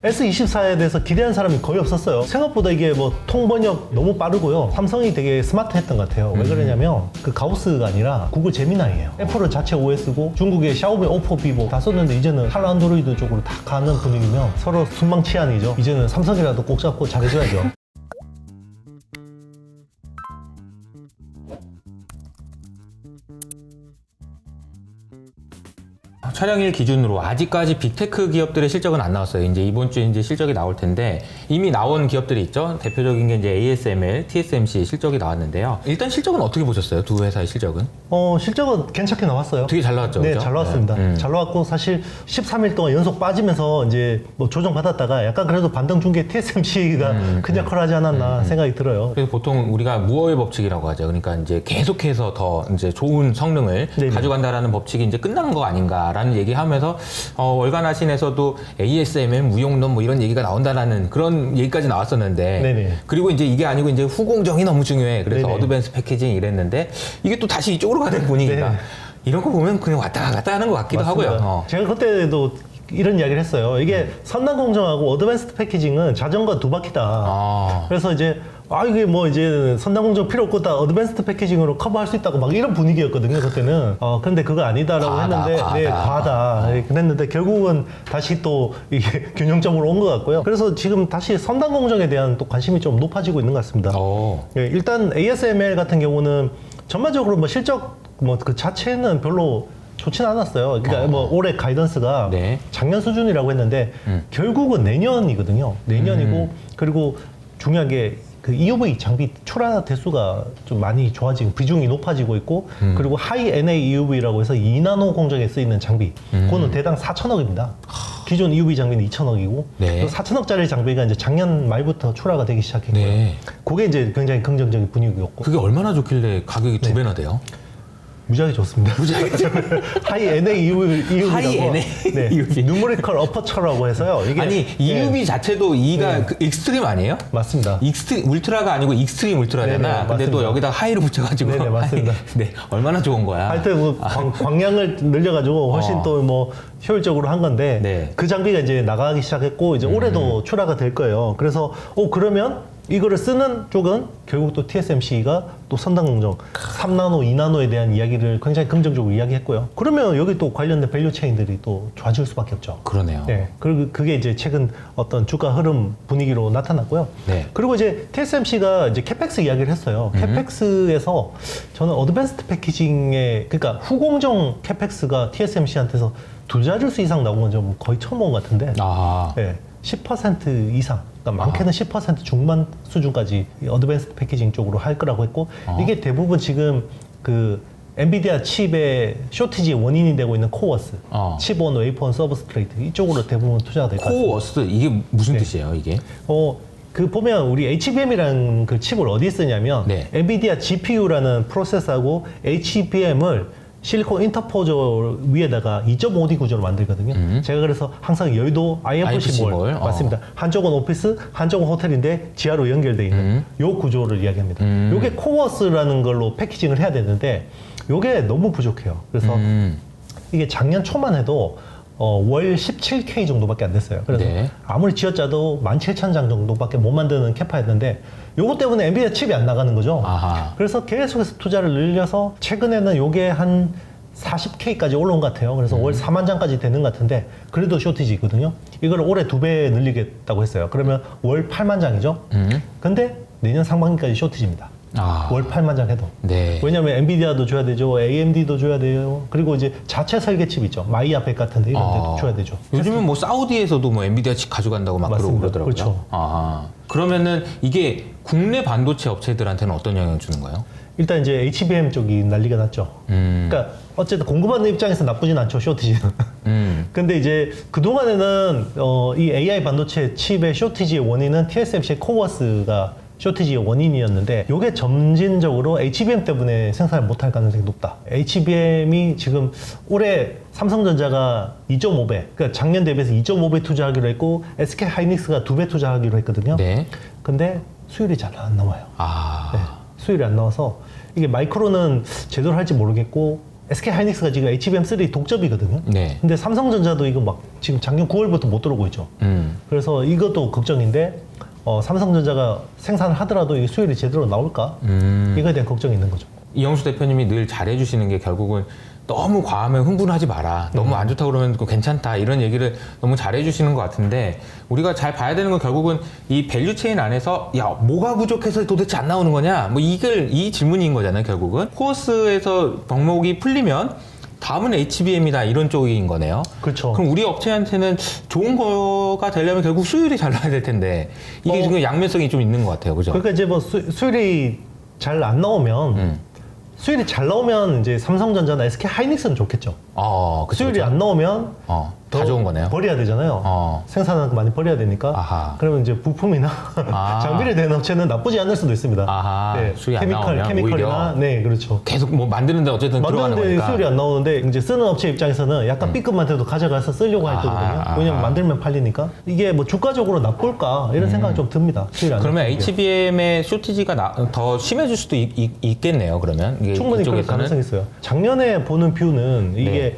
S24에 대해서 기대한 사람이 거의 없었어요. 생각보다 이게 뭐 통번역 너무 빠르고요. 삼성이 되게 스마트했던 것 같아요. 왜 그러냐면 그 가우스가 아니라 구글 제미나이예요. 애플은 자체 OS고 중국의 샤오미, 오포, 비보 다 썼는데 이제는 할 안드로이드 쪽으로 다 가는 분위기면 서로 순망치안이죠. 이제는 삼성이라도 꼭 잡고 잘해줘야죠. 촬영일 기준으로 아직까지 빅테크 기업들의 실적은 안 나왔어요. 이제 이번 주에 이제 실적이 나올 텐데 이미 나온 기업들이 있죠. 대표적인 게 이제 ASML, TSMC 실적이 나왔는데요. 일단 실적은 어떻게 보셨어요? 두 회사의 실적은? 실적은 괜찮게 나왔어요. 되게 잘 나왔죠. 네, 그죠? 잘 나왔습니다. 네. 잘 나왔고 사실 13일 동안 연속 빠지면서 이제 뭐 조정 받았다가 약간 그래도 반등 준 게 TSMC가 큰 역할을 하지 않았나 생각이 들어요. 그래서 보통 우리가 무어의 법칙이라고 하죠. 그러니까 이제 계속해서 더 이제 좋은 성능을 네네. 가져간다라는 법칙이 이제 끝나는 거 아닌가라는 얘기하면서 월간 하신에서도 ASML 무용론 뭐 이런 얘기가 나온다라는 그런 얘기까지 나왔었는데 네네. 그리고 이제 이게 아니고 이제 후공정이 너무 중요해. 그래서 네네. 어드밴스 패키징 이랬는데 이게 또 다시 이쪽으로 가는 분위기가 네. 이런 거 보면 그냥 왔다 갔다 하는 것 같기도 맞습니다. 하고요. 제가 그때도 이런 이야기를 했어요. 이게 선단공정하고 어드밴스드 패키징은 자전거 두 바퀴다. 그래서 이제 이게 뭐 이제 선단공정 필요 없고 다 어드밴스드 패키징으로 커버할 수 있다고 막 이런 분위기였거든요, 그때는. 근데 그거 아니다라고 과하다, 했는데, 과하다. 네, 과하다. 네, 그랬는데 결국은 다시 또 이게 균형점으로 온 것 같고요. 그래서 지금 다시 선단공정에 대한 또 관심이 좀 높아지고 있는 것 같습니다. 예, 일단 ASML 같은 경우는 전반적으로 뭐 실적 뭐 그 자체는 별로 좋지는 않았어요. 그러니까 뭐 올해 가이던스가 네. 작년 수준이라고 했는데 결국은 내년이거든요. 내년이고 그리고 중요한 게 그 EUV 장비 출하 대수가 좀 많이 좋아지고 비중이 높아지고 있고 그리고 하이 NA EUV라고 해서 2나노 공정에 쓰이는 장비 그거는 대당 4천억입니다. 기존 EUV 장비는 2천억이고 네. 4천억짜리 장비가 이제 작년 말부터 출하가 되기 시작했고요. 네. 그게 이제 굉장히 긍정적인 분위기였고 그게 얼마나 좋길래 가격이 두 배나 돼요? 무지하게 좋습니다. 하이 NA EUV라고 하이 NA EUV. 누메리컬 어퍼처라고 해서요. 이게 아니 EUV 자체도 E가 그 익스트림 아니에요? 맞습니다. 익스트림 울트라가 아니고 익스트림 울트라잖아. 네네, 근데 또 맞습니다. 여기다 하이를 붙여가지고. 네네, 맞습니다. 네, 얼마나 좋은 거야. 하여튼 뭐 광량을 늘려가지고 훨씬 또 뭐 효율적으로 한 건데 네. 그 장비가 이제 나가기 시작했고 이제 올해도 출하가 될 거예요. 그래서 그러면 이거를 쓰는 쪽은 결국 또 TSMC가 또 선단공정 3나노, 2나노에 대한 이야기를 굉장히 긍정적으로 이야기했고요. 그러면 여기 또 관련된 밸류 체인들이 또 좋아질 수밖에 없죠. 그러네요. 네. 그리고 그게 이제 최근 어떤 주가 흐름 분위기로 나타났고요. 네. 그리고 이제 TSMC가 이제 캐펙스 이야기를 했어요. 캐펙스에서 저는 어드밴스드 패키징의 그러니까 후공정 캐펙스가 TSMC한테서 두 자릿수 이상 나온 건 좀 거의 처음 본 것 같은데. 아, 네. 10% 이상, 그러니까 많게는 10% 중반 수준까지 어드밴스드 패키징 쪽으로 할 거라고 했고 이게 대부분 지금 그 엔비디아 칩의 쇼티지의 원인이 되고 있는 코어스, 칩온, 웨이폰, 서브스트레이트 이쪽으로 대부분 투자가 될 것 같습니다. 코어스 이게 무슨 뜻이에요, 이게? 그 보면 우리 HBM이라는 그 칩을 어디에 쓰냐면 네. 엔비디아 GPU라는 프로세서하고 HBM을 실리콘 인터포저 위에다가 2.5D 구조로 만들거든요. 제가 그래서 항상 여의도 IFC 몰 맞습니다. 한쪽은 오피스, 한쪽은 호텔인데 지하로 연결되어 있는 요 구조를 이야기합니다. 요게 코어스라는 걸로 패키징을 해야 되는데 요게 너무 부족해요. 그래서 이게 작년 초만 해도 월 17K 정도밖에 안 됐어요. 그래서 네. 아무리 쥐어짜도 17,000장 정도밖에 못 만드는 캐파였는데 요것 때문에 엔비디아 칩이 안 나가는 거죠. 아하. 그래서 계속해서 투자를 늘려서 최근에는 요게 한 40K까지 올라온 것 같아요. 그래서 월 4만 장까지 되는 것 같은데 그래도 쇼티지 있거든요. 이걸 올해 2배 늘리겠다고 했어요. 그러면 월 8만 장이죠. 근데 내년 상반기까지 쇼티지입니다. 월 8만 장 해도. 네. 왜냐면 엔비디아도 줘야 되죠. AMD도 줘야 돼요. 그리고 이제 자체 설계칩 있죠. 마이아펙 같은 데 이런 데도 줘야 되죠. 요즘은 뭐 사우디에서도 뭐 엔비디아 칩 가져간다고 막 그러고 맞습니다. 그러더라고요. 그렇죠. 그러면은 이게 국내 반도체 업체들한테는 어떤 영향을 주는 거예요? 일단 이제 HBM 쪽이 난리가 났죠. 그러니까 어쨌든 공급하는 입장에서 나쁘진 않죠, 쇼티지는. 근데 이제 그동안에는 이 AI 반도체 칩의 쇼티지의 원인은 TSMC의 코어스가 쇼티지의 원인이었는데 이게 점진적으로 HBM 때문에 생산을 못할 가능성이 높다. HBM이 지금 올해 삼성전자가 2.5배, 그러니까 작년 대비해서 2.5배 투자하기로 했고 SK 하이닉스가 2배 투자하기로 했거든요. 네. 근데 수율이 잘 안 나와요. 아. 네, 수율이 안 나와서 이게 마이크론은 제대로 할지 모르겠고 SK 하이닉스가 지금 HBM3 독점이거든요. 네. 근데 삼성전자도 이거 막 지금 작년 9월부터 못 들어오고 있죠. 그래서 이것도 걱정인데 삼성전자가 생산을 하더라도 이 수율이 제대로 나올까? 이거에 대한 걱정이 있는 거죠. 이영수 대표님이 늘 잘해주시는 게 결국은 너무 과하면 흥분하지 마라. 너무 안 좋다 그러면 그거 괜찮다. 이런 얘기를 너무 잘해주시는 것 같은데 우리가 잘 봐야 되는 건 결국은 이 밸류 체인 안에서 야 뭐가 부족해서 도대체 안 나오는 거냐? 뭐 이 질문인 거잖아요. 결국은 코어스에서 병목이 풀리면 다음은 HBM이다 이런 쪽인 거네요. 그렇죠. 그럼 우리 업체한테는 좋은 거가 되려면 결국 수율이 잘 나야 될 텐데 이게 지금 양면성이 좀 있는 것 같아요. 그죠? 그러니까 이제 뭐 수율이 잘 안 나오면 수율이 잘 나오면 이제 삼성전자나 SK 하이닉스는 좋겠죠. 그쵸, 수율이 그쵸. 안 나오면 다 좋은 거네요. 버려야 되잖아요. 생산하는 거 많이 버려야 되니까. 아하. 그러면 이제 부품이나 장비를 대는 업체는 나쁘지 않을 수도 있습니다. 아하. 수율이 안 나오면 케미컬이나 오히려 네 그렇죠. 계속 뭐 만드는데 어쨌든 들어가는 만드는데 거니까. 수율이 안 나오는데 이제 쓰는 업체 입장에서는 약간 B급만 돼도 가져가서 쓰려고 할 거거든요. 아하. 왜냐면 만들면 팔리니까. 이게 뭐 주가적으로 나쁠까 이런 생각이 좀 듭니다. 수율이 안 그러면 나오는 게. HBM의 쇼티지가 더 심해질 수도 있겠네요. 그러면 이게 충분히 그럴 이쪽에서는 가능성이 있어요. 작년에 보는 뷰는 이게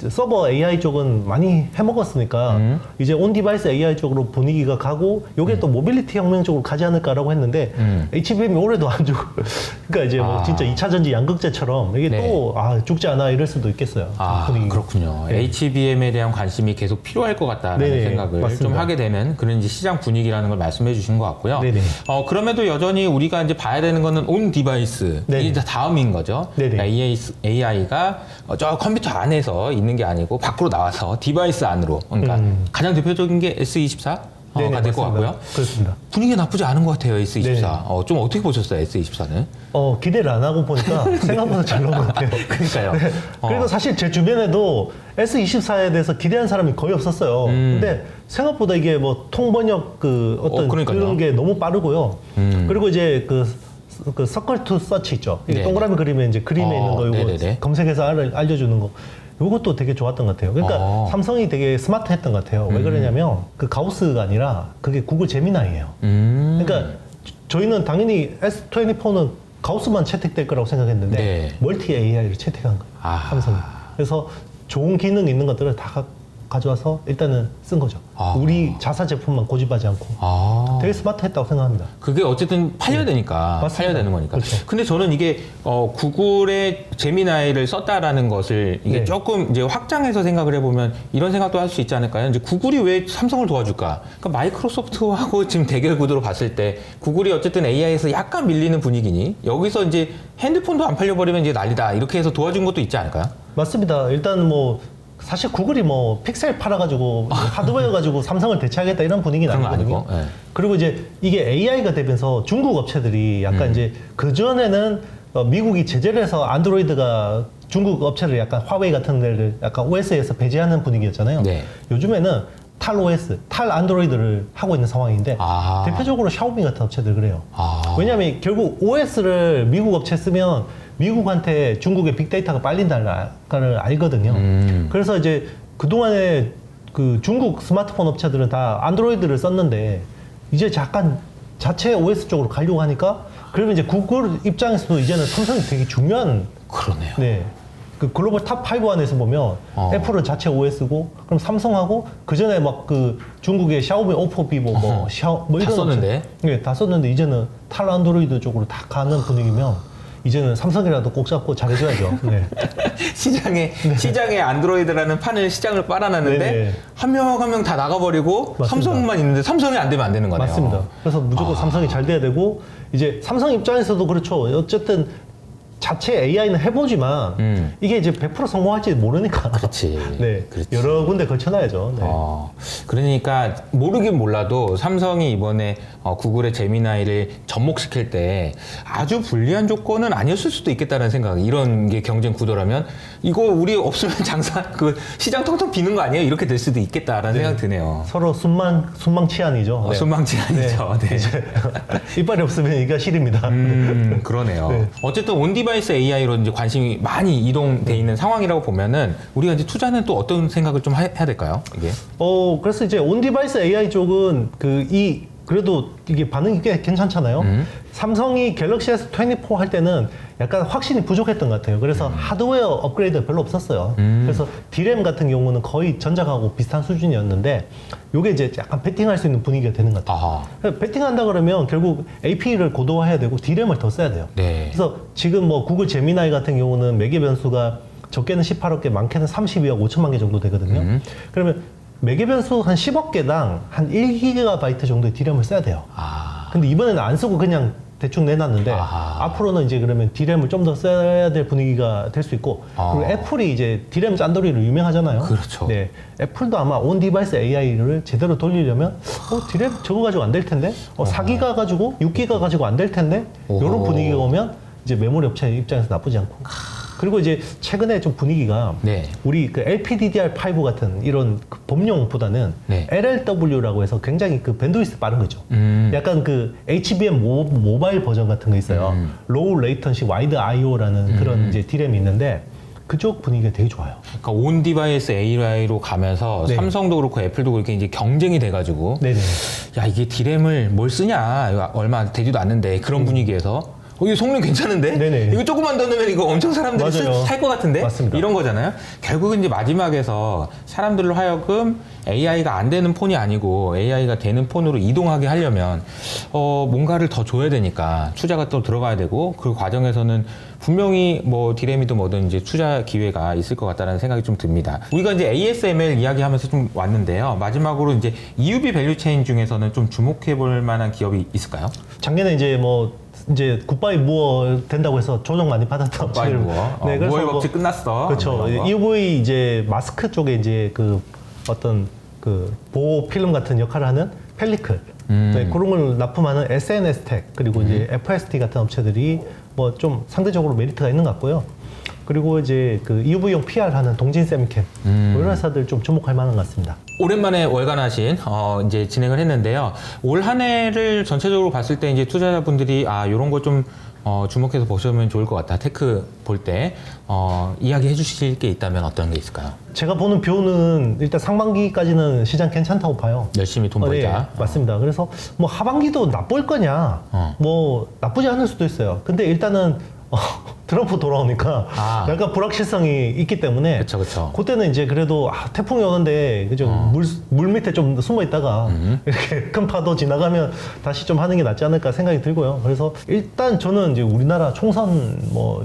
서버 AI 쪽은 많이 해먹었으니까 이제 온 디바이스 AI 쪽으로 분위기가 가고 이게 또 모빌리티 혁명 쪽으로 가지 않을까라고 했는데 HBM이 올해도 안 죽고 그러니까 이제 뭐 진짜 2차 전지 양극재처럼 이게 네. 또 죽지 않아 이럴 수도 있겠어요. 분위기가. 그렇군요. 네. HBM에 대한 관심이 계속 필요할 것 같다는 네네, 생각을 맞습니다. 좀 하게 되는 그런 이제 시장 분위기라는 걸 말씀해 주신 것 같고요. 네네. 그럼에도 여전히 우리가 이제 봐야 되는 거는 온 디바이스. 네네. 이게 다음인 거죠. 네네. AI가 저 컴퓨터 안에서 있는 게 아니고 밖으로 나와서 디바이스 안으로. 그러니까 가장 대표적인 게 S24가 네네, 될 것 맞습니다. 같고요. 그렇습니다. 분위기가 나쁘지 않은 것 같아요, S24. 네네. 좀 어떻게 보셨어요, S24는? 기대를 안 하고 보니까 생각보다 잘 나온 것 같아요. 그러니까요. 네. 그리고 사실 제 주변에도 S24에 대해서 기대한 사람이 거의 없었어요. 근데 생각보다 이게 뭐 통번역 그러니까요. 그런 게 너무 빠르고요. 그리고 이제 그 서클 투 서치 있죠. 이게 네네. 동그라미 그림에 이제 그림에 있는 거 네네네. 이거 검색해서 알려주는 거. 이것도 되게 좋았던 것 같아요. 그러니까 삼성이 되게 스마트했던 것 같아요. 왜 그러냐면 그 가우스가 아니라 그게 구글 제미나이예요. 그러니까 저희는 당연히 S24는 가우스만 채택될 거라고 생각했는데 네. 멀티 AI를 채택한 거예요. 아하. 삼성이. 그래서 좋은 기능 있는 것들을 다 가져와서 일단은 쓴 거죠. 우리 자사 제품만 고집하지 않고 되게 스마트했다고 생각합니다. 그게 어쨌든 팔려야 되니까 맞습니다. 팔려야 되는 거니까. 그렇죠. 근데 저는 이게 구글의 제미나이를 썼다라는 것을 이게 네. 조금 이제 확장해서 생각을 해보면 이런 생각도 할 수 있지 않을까요? 이제 구글이 왜 삼성을 도와줄까? 그러니까 마이크로소프트하고 지금 대결 구도로 봤을 때 구글이 어쨌든 AI에서 약간 밀리는 분위기니 여기서 이제 핸드폰도 안 팔려버리면 이제 난리다 이렇게 해서 도와준 것도 있지 않을까요? 맞습니다. 일단 뭐 사실 구글이 뭐 픽셀 팔아가지고 하드웨어 가지고 삼성을 대체하겠다 이런 분위기는 그런 거 아니거든요. 아니고, 네. 그리고 이제 이게 AI가 되면서 중국 업체들이 약간 이제 그 전에는 미국이 제재를 해서 안드로이드가 중국 업체를 약간 화웨이 같은 데를 약간 OS에서 배제하는 분위기였잖아요. 네. 요즘에는 탈 OS, 탈 안드로이드를 하고 있는 상황인데 대표적으로 샤오미 같은 업체들 그래요. 왜냐하면 결국 OS를 미국 업체 쓰면 미국한테 중국의 빅데이터가 빨린다는 걸 알거든요. 그래서 이제 그동안에 그 중국 스마트폰 업체들은 다 안드로이드를 썼는데 이제 약간 자체 OS 쪽으로 가려고 하니까 그러면 이제 구글 입장에서도 이제는 삼성이 되게 중요한 그러네요. 네. 그 글로벌 탑5 안에서 보면 애플은 자체 OS고 그럼 삼성하고 그 전에 막 그 중국의 샤오미, 오포, 비보 뭐 다 썼는데? 네, 다 썼는데 이제는 탈 안드로이드 쪽으로 다 가는 분위기면 이제는 삼성이라도 꼭 잡고 잘해줘야죠. 네. 시장에 안드로이드라는 시장을 빨아놨는데 네네. 한 명 한 명 다 나가버리고 맞습니다. 삼성만 있는데 삼성이 안 되면 안 되는 거네요. 맞습니다. 그래서 무조건 삼성이 잘 돼야 되고 이제 삼성 입장에서도 그렇죠. 어쨌든 자체 AI는 해보지만 이게 이제 100% 성공할지 모르니까. 그렇지. 네. 그렇지. 여러 군데 걸쳐놔야죠. 네. 그러니까 모르긴 몰라도 삼성이 이번에 구글의 제미나이를 접목시킬 때 아주 불리한 조건은 아니었을 수도 있겠다는 생각. 이런 게 경쟁 구도라면 이거 우리 없으면 장사 그 시장 텅텅 비는 거 아니에요? 이렇게 될 수도 있겠다라는 생각 드네요. 서로 순망치안이죠. 네. 순망치 아니죠. 네. 이빨이 없으면 이가 실입니다. 그러네요. 네. 어쨌든 온디바이스 AI로 이제 관심이 많이 이동돼 있는 상황이라고 보면은 우리가 이제 투자는 또 어떤 생각을 좀 해야 될까요? 이게? 그래서 이제 온디바이스 AI 쪽은 그래도 이게 반응이 꽤 괜찮잖아요. 삼성이 갤럭시 S24 할 때는 약간 확신이 부족했던 것 같아요. 그래서 하드웨어 업그레이드가 별로 없었어요. 그래서 D램 같은 경우는 거의 전작하고 비슷한 수준이었는데 요게 이제 약간 배팅할 수 있는 분위기가 되는 것 같아요. 아하. 그래서 배팅한다 그러면 결국 AP를 고도화해야 되고 D램을 더 써야 돼요. 네. 그래서 지금 뭐 구글 제미나이 같은 경우는 매개 변수가 적게는 18억 개, 많게는 32억 5천만 개 정도 되거든요. 그러면 매개 변수 한 10억 개당 한 1GB 정도의 D램을 써야 돼요. 아. 근데 이번에는 안 쓰고 그냥 대충 내놨는데 아하. 앞으로는 이제 그러면 D램을 좀 더 써야 될 분위기가 될 수 있고 그리고 애플이 이제 D램 짠돌이로 유명하잖아요. 그렇죠. 네, 애플도 아마 온 디바이스 AI를 제대로 돌리려면 D램 저거 가지고 안 될 텐데 4기가 가지고 6기가 가지고 안 될 텐데 이런 오호. 분위기가 오면 이제 메모리 업체 입장에서 나쁘지 않고 그리고 이제 최근에 좀 분위기가 네. 우리 그 LPDDR5 같은 이런 그 범용보다는 네. LLW라고 해서 굉장히 그 밴드위스 빠른 거죠. 약간 그 HBM 모바일 버전 같은 거 있어요. 로우 레이턴시 와이드 IO라는 그런 이제 D램이 있는데 그쪽 분위기가 되게 좋아요. 그러니까 온 디바이스 AI로 가면서 네. 삼성도 그렇고 애플도 그렇게 이제 경쟁이 돼가지고 네네. 야 이게 D램을 뭘 쓰냐 이거 얼마 되지도 않는데 그런 분위기에서 이거 성능 괜찮은데? 네네. 이거 조금만 더 넣으면 이거 엄청 사람들이 맞아요. 살 것 같은데? 맞습니다. 이런 거잖아요. 결국은 이제 마지막에서 사람들로 하여금 AI가 안 되는 폰이 아니고 AI가 되는 폰으로 이동하게 하려면 뭔가를 더 줘야 되니까 투자가 또 들어가야 되고 그 과정에서는 분명히 뭐 D램이든 뭐든 이제 투자 기회가 있을 것 같다는 생각이 좀 듭니다. 우리가 이제 ASML 이야기하면서 좀 왔는데요. 마지막으로 이제 EUV 밸류 체인 중에서는 좀 주목해 볼 만한 기업이 있을까요? 작년에 이제 굿바이 무어 된다고 해서 조정 많이 받았던 굿바이 업체를- 무어. 그래서 무어의 뭐- 법칙 끝났어. 그렇죠. 이런 거. EUV 이제 마스크 쪽에 이제 그 어떤 그 보호 필름 같은 역할을 하는 펠리클 네, 그런 걸 납품하는 SNS텍 그리고 이제 FST 같은 업체들이 뭐 좀 상대적으로 메리트가 있는 것 같고요. 그리고 이제 그 EUV용 PR 하는 동진 세미캠 뭐 이런 회사들 좀 주목할 만한 것 같습니다. 오랜만에 월간하신 이제 진행을 했는데요. 올 한 해를 전체적으로 봤을 때 이제 투자자분들이 이런 거 좀 주목해서 보시면 좋을 것 같다. 테크 볼 때 이야기해 주실 게 있다면 어떤 게 있을까요? 제가 보는 뷰는 일단 상반기까지는 시장 괜찮다고 봐요. 열심히 돈 벌자. 네, 맞습니다. 그래서 뭐 하반기도 나쁠 거냐? 뭐 나쁘지 않을 수도 있어요. 근데 일단은 트럼프 돌아오니까 약간 불확실성이 있기 때문에 그쵸, 그쵸. 그때는 이제 그래도 태풍이 오는데 그죠 물 밑에 좀 숨어 있다가 이렇게 큰 파도 지나가면 다시 좀 하는 게 낫지 않을까 생각이 들고요. 그래서 일단 저는 이제 우리나라 총선 뭐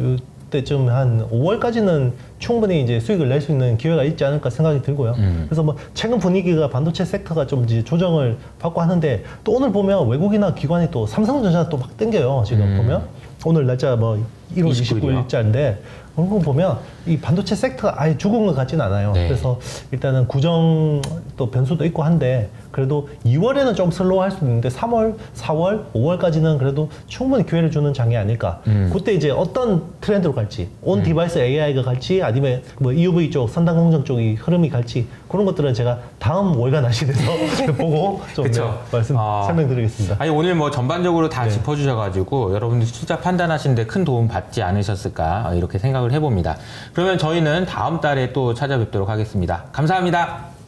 이때쯤 한 5월까지는 충분히 이제 수익을 낼 수 있는 기회가 있지 않을까 생각이 들고요. 그래서 뭐 최근 분위기가 반도체 섹터가 좀 이제 조정을 받고 하는데 또 오늘 보면 외국이나 기관이 또 삼성전자 또 막 땡겨요. 지금 보면 오늘 날짜 뭐 1월 29일자인데 그런 거 보면 이 반도체 섹터가 아예 죽은 것 같지는 않아요. 네. 그래서 일단은 구정 또 변수도 있고 한데 그래도 2월에는 좀 슬로우할 수 있는데 3월, 4월, 5월까지는 그래도 충분히 기회를 주는 장이 아닐까. 그때 이제 어떤 트렌드로 갈지, 온 디바이스 AI가 갈지, 아니면 뭐 EUV 쪽, 선단 공정 쪽이 흐름이 갈지 그런 것들은 제가 다음 월간 하시면서 보고 좀 그쵸. 설명드리겠습니다. 아니 오늘 뭐 전반적으로 다 네. 짚어주셔가지고 여러분들 투자 판단하시는데 큰 도움 받지 않으셨을까 이렇게 생각을 해봅니다. 그러면 저희는 다음 달에 또 찾아뵙도록 하겠습니다. 감사합니다.